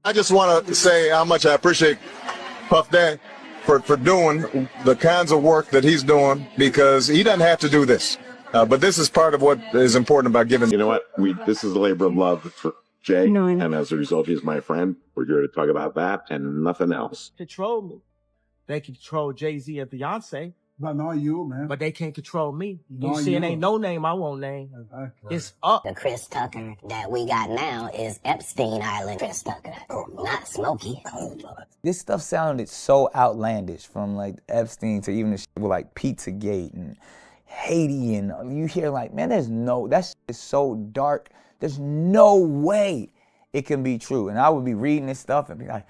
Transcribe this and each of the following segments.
I just want to say how much I appreciate Puff Daddy for doing the kinds of work that he's doing, because he doesn't have to do this. But this is part of what is important about giving. You know what? This is a labor of love for Jay, and as a result, he's my friend. We're here to talk about that and nothing else. Control me. They can control Jay-Z and Beyonce. But not you, man. But they can't control me. Not You see, it you. ain't no name I won't name. Exactly. It's up. The Chris Tucker that we got now is Epstein Island Chris Tucker, not Smokey. This stuff sounded so outlandish, from like Epstein to even the shit with like Pizzagate and Haiti, and you hear like, man, that shit is so dark. There's no way it can be true. And I would be reading this stuff and be like,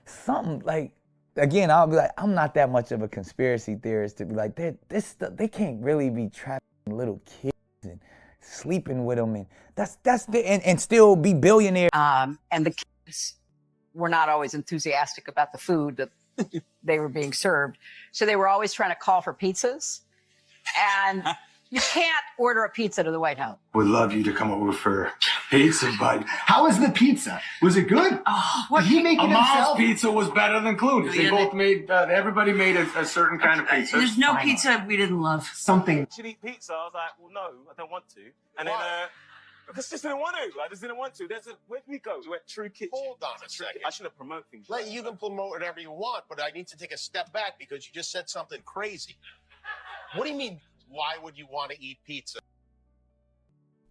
something like, again, I'll be like, I'm not that much of a conspiracy theorist to be like, this stuff, they can't really be trapping little kids and sleeping with them, and and still be billionaires. And the kids were not always enthusiastic about the food that they were being served, so they were always trying to call for pizzas, and you can't order a pizza to the White House. Would love you to come over for pizza, but how was the pizza? Was it good? Oh, Did he make it Amal's himself? pizza was better than Clooney's. They both made, everybody made a certain kind of pizza. There's no pizza we didn't love. Something. Should eat pizza? I was like, well, no, I don't want to. And then, because I just didn't want to. I just didn't want to. Where did we go? We went True Kitchen. Hold on a second. I shouldn't promote things. You can promote whatever you want, but I need to take a step back because you just said something crazy. What do you mean, why would you want to eat pizza?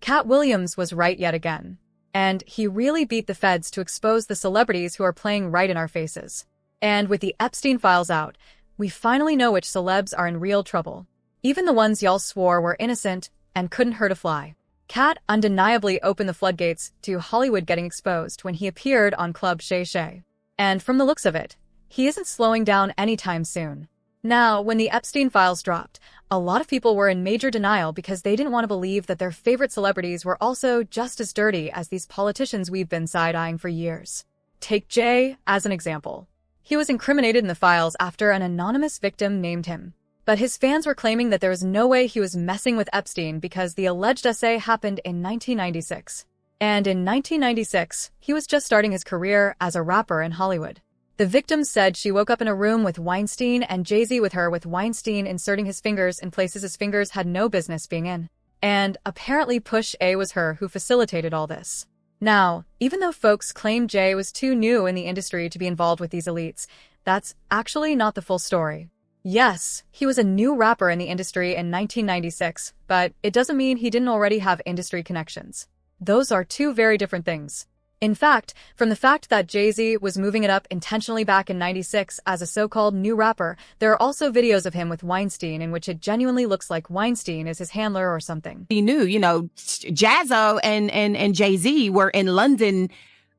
Katt Williams was right yet again. And he really beat the feds to expose the celebrities who are playing right in our faces. And with the Epstein files out, we finally know which celebs are in real trouble. Even the ones y'all swore were innocent and couldn't hurt a fly. Katt undeniably opened the floodgates to Hollywood getting exposed when he appeared on Club Shay Shay. And from the looks of it, he isn't slowing down anytime soon. Now, when the Epstein files dropped, a lot of people were in major denial because they didn't want to believe that their favorite celebrities were also just as dirty as these politicians we've been side-eyeing for years. Take Jay as an example. He was incriminated in the files after an anonymous victim named him. But his fans were claiming that there was no way he was messing with Epstein because the alleged essay happened in 1996. And in 1996, he was just starting his career as a rapper in Hollywood. The victim said she woke up in a room with Weinstein and Jay-Z with her, with Weinstein inserting his fingers in places his fingers had no business being in. And apparently Push A was her who facilitated all this. Now, even though folks claim Jay was too new in the industry to be involved with these elites, that's actually not the full story. Yes, he was a new rapper in the industry in 1996, but it doesn't mean he didn't already have industry connections. Those are two very different things. In fact, from the fact that Jay-Z was moving it up intentionally back in 96 as a so-called new rapper, there are also videos of him with Weinstein in which it genuinely looks like Weinstein is his handler or something. He knew, Jazzo and Jay-Z were in London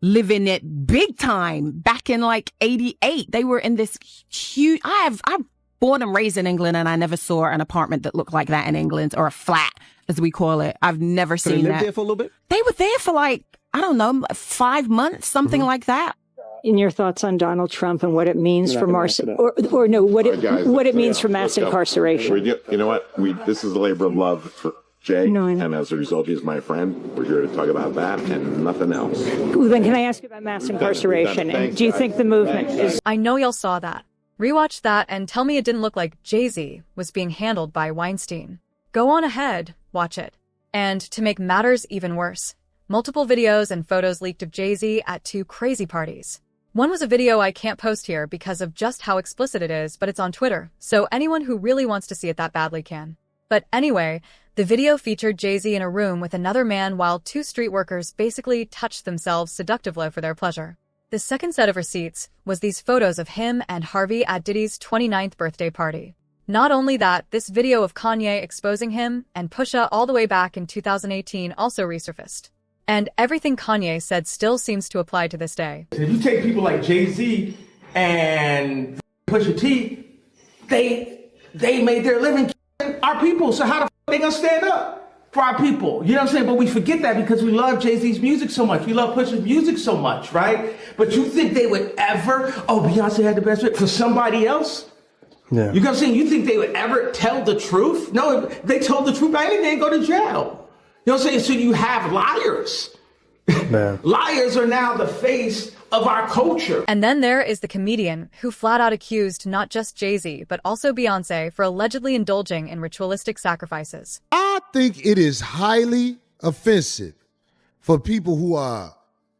living it big time back in like 88. They were in this huge, I'm born and raised in England, and I never saw an apartment that looked like that in England, or a flat, as we call it. I've never seen that. They lived there for a little bit? They were there for like, I don't know, 5 months, something like that. In your thoughts on Donald Trump and what it means for mass, what it means for mass incarceration? You know what? This is a labor of love for Jay, and as a result, he's my friend. We're here to talk about that and nothing else. Well, then can I ask you about mass incarceration? And do you think the movement is... I know y'all saw that. Rewatch that and tell me it didn't look like Jay-Z was being handled by Weinstein. Go on ahead, watch it. And to make matters even worse, multiple videos and photos leaked of Jay-Z at 2 crazy parties. One was a video I can't post here because of just how explicit it is, but it's on Twitter, so anyone who really wants to see it that badly can. But anyway, the video featured Jay-Z in a room with another man while 2 street workers basically touched themselves seductively for their pleasure. The second set of receipts was these photos of him and Harvey at Diddy's 29th birthday party. Not only that, this video of Kanye exposing him and Pusha all the way back in 2018 also resurfaced. And everything Kanye said still seems to apply to this day. If you take people like Jay-Z and Pusha T, they made their living our people. So how the f they gonna stand up for our people? You know what I'm saying? But we forget that because we love Jay-Z's music so much. We love Pusha's music so much, right? But you think they would ever, Beyonce had the best fit for somebody else? Yeah. You know what I'm saying? You think they would ever tell the truth? No, if they told the truth, they didn't go to jail. You know what I'm saying? So you have liars Liars are now the face of our culture. And then there is the comedian who flat out accused not just Jay-Z, but also Beyonce for allegedly indulging in ritualistic sacrifices. I think it is highly offensive for people who are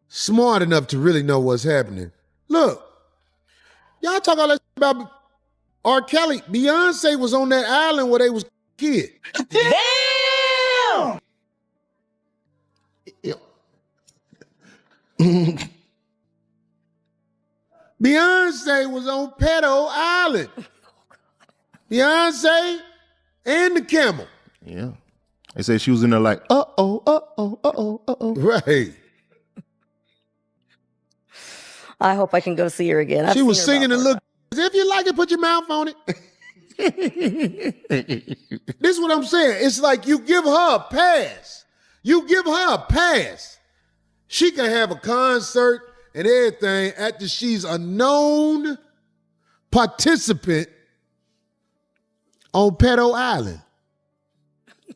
smart enough to really know what's happening. Look, y'all talk all that about R. Kelly. Beyonce was on that island where they was kids. Damn! Beyonce was on Pedo Island. Beyonce and the camel. Yeah. They say she was in there like, Right. I hope I can go see her again. I've She was seen her singing and about look. If you like it, put your mouth on it. This is what I'm saying. It's like you give her a pass. You give her a pass. She can have a concert and everything after she's a known participant on Pedo Island.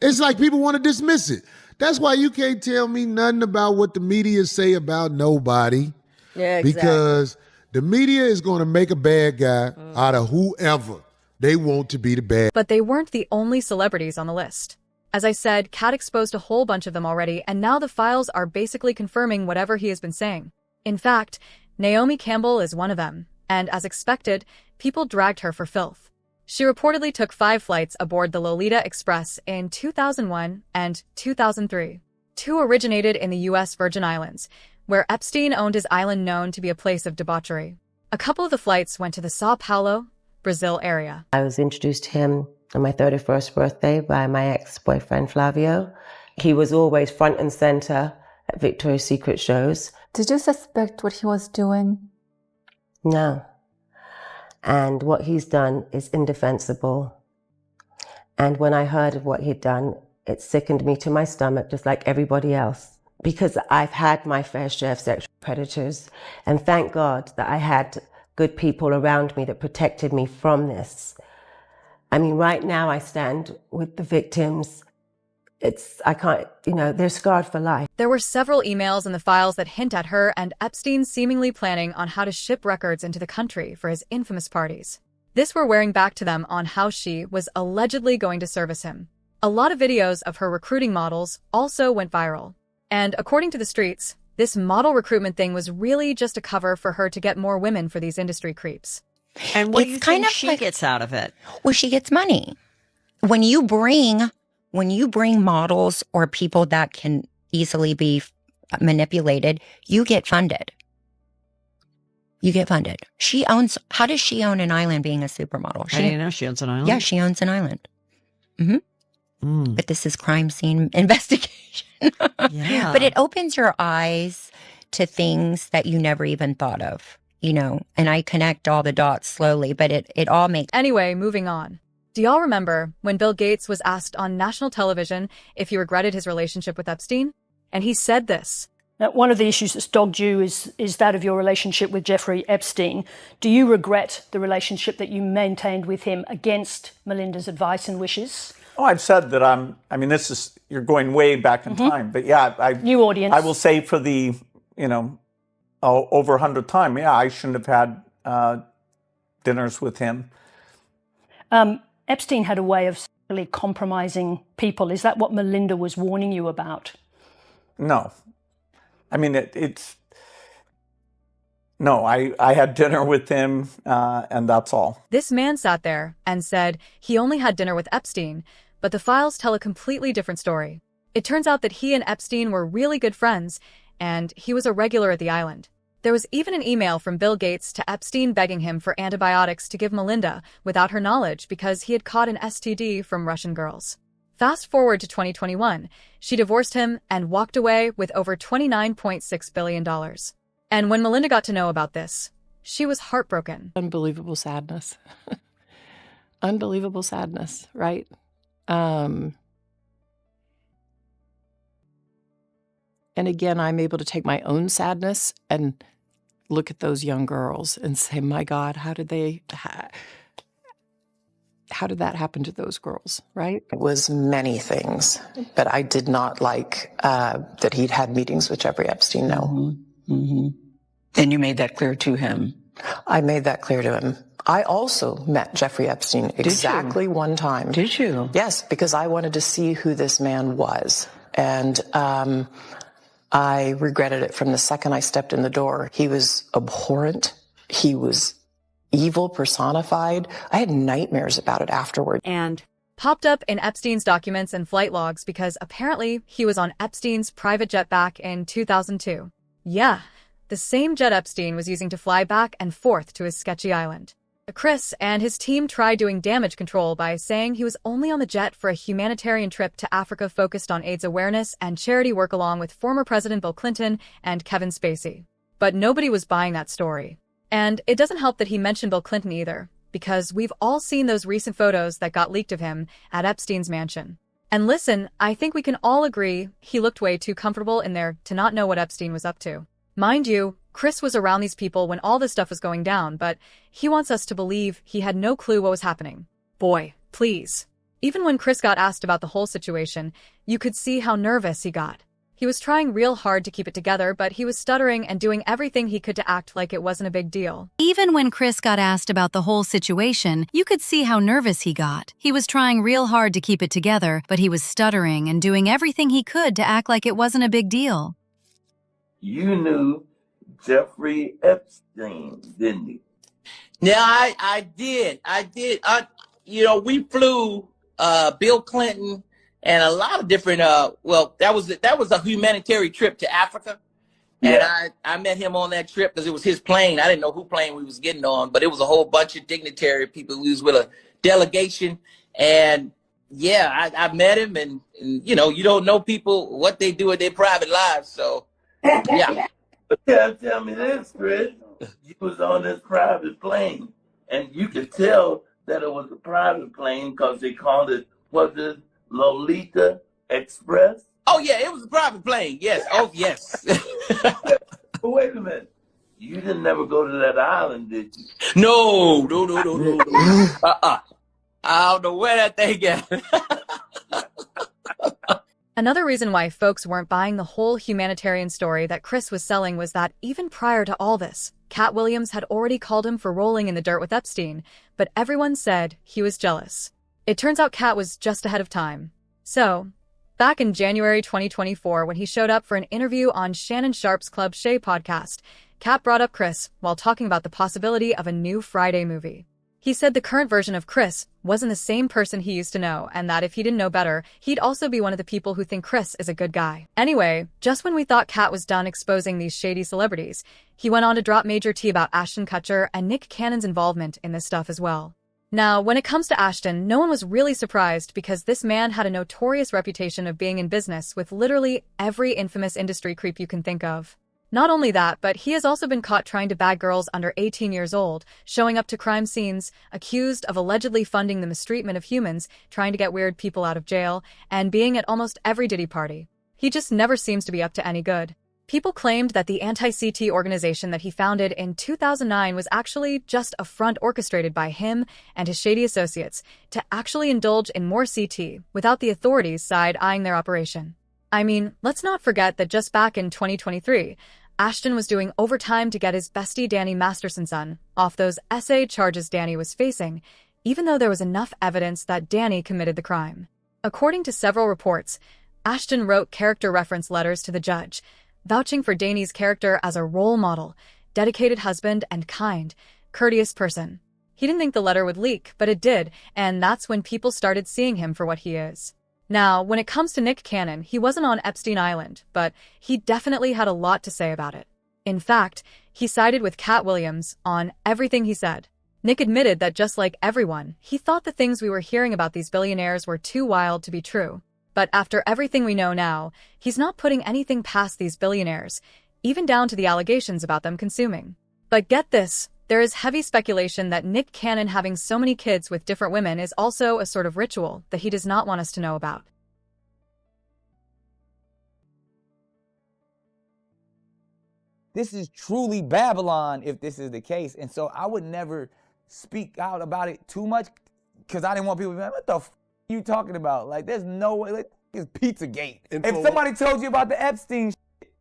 It's like people want to dismiss it. That's why you can't tell me nothing about what the media say about nobody. Yeah, exactly. Because the media is going to make a bad guy out of whoever they want to be the bad. But they weren't the only celebrities on the list. As I said, Katt exposed a whole bunch of them already, and now the files are basically confirming whatever he has been saying. In fact, Naomi Campbell is one of them, and as expected, people dragged her for filth. She reportedly took 5 flights aboard the Lolita Express in 2001 and 2003. 2 originated in the U.S. Virgin Islands, where Epstein owned his island known to be a place of debauchery. A couple of the flights went to the Sao Paulo, Brazil area. I was introduced to him on my 31st birthday by my ex-boyfriend Flavio. He was always front and center at Victoria's Secret shows. Did you suspect what he was doing? No. And what he's done is indefensible. And when I heard of what he'd done, it sickened me to my stomach, just like everybody else. Because I've had my fair share of sexual predators. And thank God that I had good people around me that protected me from this. I mean, right now I stand with the victims. They're scarred for life. There were several emails in the files that hint at her and Epstein seemingly planning on how to ship records into the country for his infamous parties. This we're wearing back to them on how she was allegedly going to service him. A lot of videos of her recruiting models also went viral. And according to the streets, this model recruitment thing was really just a cover for her to get more women for these industry creeps. And what do you think she gets out of it? Well, she gets money. When you bring models or people that can easily be manipulated, you get funded. You get funded. How does she own an island being a supermodel? I didn't know she owns an island. Yeah, she owns an island. But this is crime scene investigation. Yeah. But it opens your eyes to things that you never even thought of, and I connect all the dots slowly, but it all makes... Anyway, moving on. Do y'all remember when Bill Gates was asked on national television if he regretted his relationship with Epstein? And he said this. Now, one of the issues that's dogged you is that of your relationship with Jeffrey Epstein. Do you regret the relationship that you maintained with him against Melinda's advice and wishes? Oh, I've said that you're going way back in time. But yeah, new audience. I will say for the, over 100th time, I shouldn't have had dinners with him. Epstein had a way of sexually compromising people. Is that what Melinda was warning you about? No. I mean, No, I had dinner with him, and that's all. This man sat there and said he only had dinner with Epstein, but the files tell a completely different story. It turns out that he and Epstein were really good friends, and he was a regular at the island. There was even an email from Bill Gates to Epstein begging him for antibiotics to give Melinda without her knowledge because he had caught an STD from Russian girls. Fast forward to 2021, she divorced him and walked away with over $29.6 billion. And when Melinda got to know about this, she was heartbroken. Unbelievable sadness. Unbelievable sadness, right? And again, I'm able to take my own sadness and look at those young girls and say, my God, how how did that happen to those girls, right? It was many things, but I did not like that he'd had meetings with Jeffrey Epstein, no. And you made that clear to him? I made that clear to him. I also met Jeffrey Epstein exactly one time. Did you? Yes, because I wanted to see who this man was. And I regretted it from the second I stepped in the door. He was abhorrent. He was evil personified. I had nightmares about it afterward. And popped up in Epstein's documents and flight logs because apparently he was on Epstein's private jet back in 2002. Yeah, the same jet Epstein was using to fly back and forth to his sketchy island. Chris and his team tried doing damage control by saying he was only on the jet for a humanitarian trip to Africa focused on AIDS awareness and charity work along with former President Bill Clinton and Kevin Spacey. But nobody was buying that story. And it doesn't help that he mentioned Bill Clinton either, because we've all seen those recent photos that got leaked of him at Epstein's mansion. And listen, I think we can all agree he looked way too comfortable in there to not know what Epstein was up to. Mind you, Chris was around these people when all this stuff was going down, but he wants us to believe he had no clue what was happening. Boy, please. Even when Chris got asked about the whole situation, you could see how nervous he got. He was trying real hard to keep it together, but he was stuttering and doing everything he could to act like it wasn't a big deal. Even when Chris got asked about the whole situation, you could see how nervous he got. He was trying real hard to keep it together, but he was stuttering and doing everything he could to act like it wasn't a big deal. You knew Jeffrey Epstein, didn't you? Yeah, I did. We flew Bill Clinton and a lot of different that was a humanitarian trip to Africa. And I met him on that trip because it was his plane. I didn't know who plane we was getting on, but it was a whole bunch of dignitary people. We was with a delegation. And yeah, I met him and you don't know people, what they do in their private lives. So yeah. But tell me this, Chris. You was on this private plane, and you could tell that it was a private plane because they called it, was it Lolita Express? Oh, yeah, it was a private plane. Yes. Oh, yes. But wait a minute. You didn't never go to that island, did you? No. I don't know where that thing got. Another reason why folks weren't buying the whole humanitarian story that Chris was selling was that even prior to all this, Katt Williams had already called him for rolling in the dirt with Epstein, but everyone said he was jealous. It turns out Katt was just ahead of time. So, back in January 2024, when he showed up for an interview on Shannon Sharp's Club Shay podcast, Katt brought up Chris while talking about the possibility of a new Friday movie. He said the current version of Chris wasn't the same person he used to know, and that if he didn't know better, he'd also be one of the people who think Chris is a good guy. Anyway, just when we thought Katt was done exposing these shady celebrities, he went on to drop major tea about Ashton Kutcher and Nick Cannon's involvement in this stuff as well. Now, when it comes to Ashton, no one was really surprised because this man had a notorious reputation of being in business with literally every infamous industry creep you can think of. Not only that, but he has also been caught trying to bag girls under 18 years old, showing up to crime scenes, accused of allegedly funding the mistreatment of humans, trying to get weird people out of jail, and being at almost every Diddy party. He just never seems to be up to any good. People claimed that the anti-CT organization that he founded in 2009 was actually just a front orchestrated by him and his shady associates to actually indulge in more CT without the authorities side-eyeing their operation. I mean, let's not forget that just back in 2023, Ashton was doing overtime to get his bestie Danny Masterson's son off those SA charges Danny was facing, even though there was enough evidence that Danny committed the crime. According to several reports, Ashton wrote character reference letters to the judge, vouching for Danny's character as a role model, dedicated husband, and kind, courteous person. He didn't think the letter would leak, but it did, and that's when people started seeing him for what he is. Now, when it comes to Nick Cannon, he wasn't on Epstein Island, but he definitely had a lot to say about it. In fact, he sided with Katt Williams on everything he said. Nick admitted that just like everyone, he thought the things we were hearing about these billionaires were too wild to be true. But after everything we know now, he's not putting anything past these billionaires, even down to the allegations about them consuming. But get this. There is heavy speculation that Nick Cannon having so many kids with different women is also a sort of ritual that he does not want us to know about. This is truly Babylon if this is the case. And so I would never speak out about it too much. because I didn't want people to be like, what the f you talking about? Like, there's no way. Like, it's Pizzagate. And If somebody told you about the Epstein shit,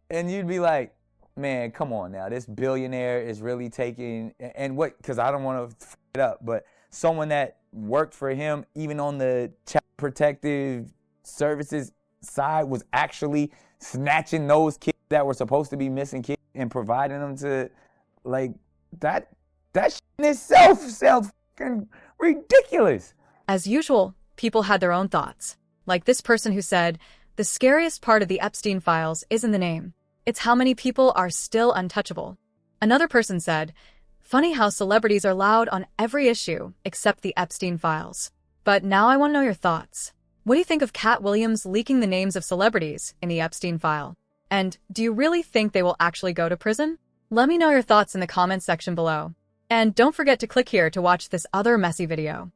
and you'd be like, man, come on now. This billionaire is really taking, and what, because I don't want to f it up, but someone that worked for him, even on the child protective services side, was actually snatching those kids that were supposed to be missing kids and providing them to, like, that shit in itself sounds fucking ridiculous. As usual, people had their own thoughts. Like this person who said, the scariest part of the Epstein files isn't the name. It's how many people are still untouchable. Another person said, funny how celebrities are loud on every issue except the Epstein files. But now I want to know your thoughts. What do you think of Katt Williams leaking the names of celebrities in the Epstein file? And do you really think they will actually go to prison? Let me know your thoughts in the comments section below. And don't forget to click here to watch this other messy video.